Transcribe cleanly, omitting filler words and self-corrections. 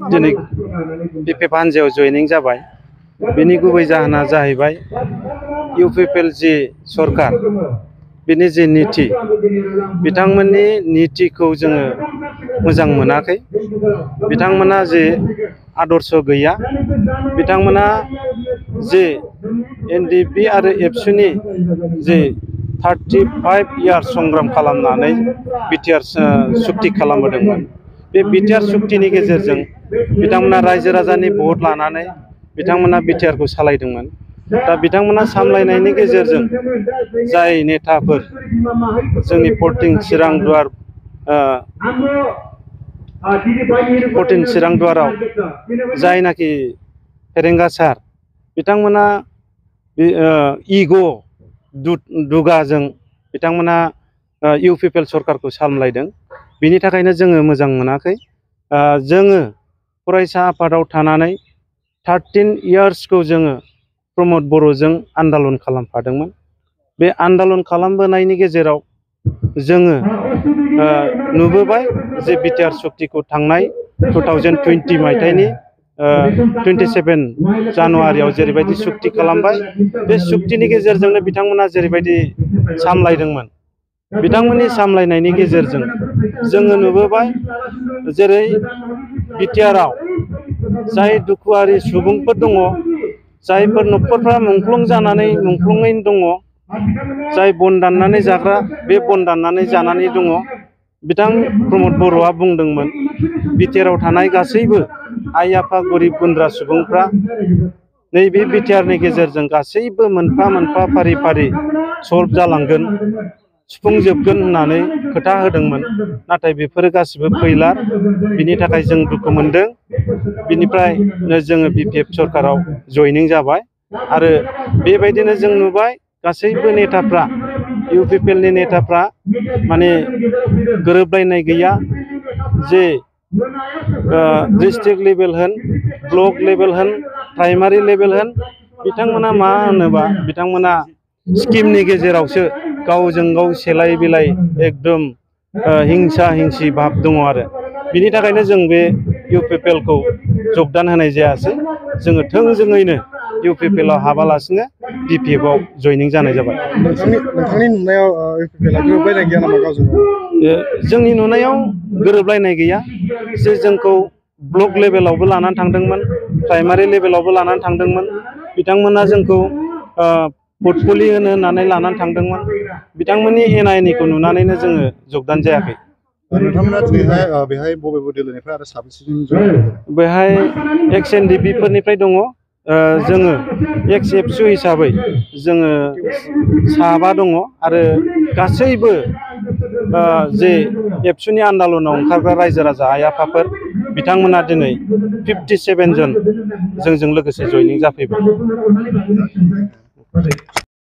दिनै बिपिएफ हान्जायाव जयनिं जाबाय। बेनि गुबै जाहोना जाहैबाय इउपिपिएल जि सरकार बिनि जि नीति बिथांमोननि नीतिखौ जोङो मोजां मोनाखै। बिथांमोना जे आदर्श गैया, बिथांमोना जे एनडिपि आरो एबसुनि जे 35 इयार्स संग्राम खालामनानै बिटिआर सुक्ति खालामबोदोंमोन। बे बिटिआर सुक्तिनि गेजेरजों बिथांमोना रायजो राजानि भट लानानै बिथांमोना बिटिआरखौ सालायदोंमोन। दा बिथांमोना सामलायनायनि गेजेरजों जाय नेताफोर जोंनि 14 चिरांदुवाराव जायनाखि फेरेंगा सार बिथांमोना इग' दुगाजों बिथांमोना इउपिपिएल सरकारखौ सामलायदों। बिनि थाखायनो जोङो मोजां मोनाखै। जोङो फरायसा आफादाव थानानै 13 इयार्सखौ जोङो प्रमद बर'जों आन्दालन खालामफादोंमोन। बे आन्दालन खालामबोनायनि गेजेराव जोङो नुबोबाय जे बिटिआर सुक्तिखौ थांनाय 2020 मायथाइनि 27 जानुवारियाव जेरैबायदि सुक्ति खालामबाय, बे सुक्तिनि गेजेरजोंनो बिथांमोना जेरैबायदि सामलायदोंमोन, बिथांमोननि सामलायनायनि गेजेरजों जोङो नुबोबाय जेरै बिटिआरआव जाय दुखुआरि सुबुंफोर दङ, जायफोर न'खरफ्रा मुंख्लं जानानै मुंख्लङैनो दङ, जाय बन दाननानै जाग्रा बे बन दाननानै जानानै दङ। बिथां प्रमद बर'आ बुंदोंमोन बिटिआरआव थानाय गासैबो आइ आफा गरिब गुन्द्रा सुबुंफ्रा नैबे बिटिआरनि गेजेरजों गासैबो मोनफा मोनफा फारि फारि सल्भ जालांगोन, सुफुंजोबगोन होननानै खोथा होदोंमोन। नाथाय बेफोरो गासिबो फैलार। बिनि थाखाय जों दुखु मोनदों। बिनिफ्राय जोङो बिपिएफ सरकाराव जयनिं जाबाय आरो बेबायदिनो जों नुबाय गासैबो नेताफ्रा इउपिपिएलनि नेताफ्रा माने गोरोबलायनाय गैया। जे डिस्ट्रिक्ट लेभेल होन, ब्लक लेभेल होन, प्राइमारि लेभेल होन, बिथांमोना मा होनोबा बिथांमोना स्किमनि गेजेरावसो गावजों गाव सेलाय बिलाय एकदम हिंसा हिंसि भाब दङ आरो। बिनि थाखायनो जों बे इउपिपिएलखौ जगदान होनाय जायासै। जोङो थोंजोङैनो इउपिपिएलआव हाबालासिनो बिपिएफआव जयनिं जानाय जाबाय। नोंथांनि नुनायाव इउपिपिएलआ गोरोबलायनाय गैया नामा गावजों गाव? जोंनि नुनायाव गोरोबलायनाय गैया। जे जोंखौ ब्लक लेभेलावबो लानानै थांदोंमोन, प्राइमारि लेभेलावबो लानानै थांदोंमोन। बिथांमोना जोंखौ पर्टफलि होननानै लानानै थांदोंमोन। बिथांमोननि एनायनिखौ नुनानैनो जोङो जगदान जायाखै। नोंथांमोना दिनैहाय बेहाय बबे दोलोनिफ्राय आरो साबेसेजों जयेन खालामदों? बेहाय एक्स एनडिपि फोरनिफ्राय दङ। जोङो एक्स एबसु हिसाबै जोङो 7 दङ आरो गासैबो जे एबसुनि आन्दालनाव ओंखारग्रा रायजो राजा आइ आफाफोर बिथांमोना दिनै 57 जन जोंजों लोगोसे जयनिं जाफैबाय।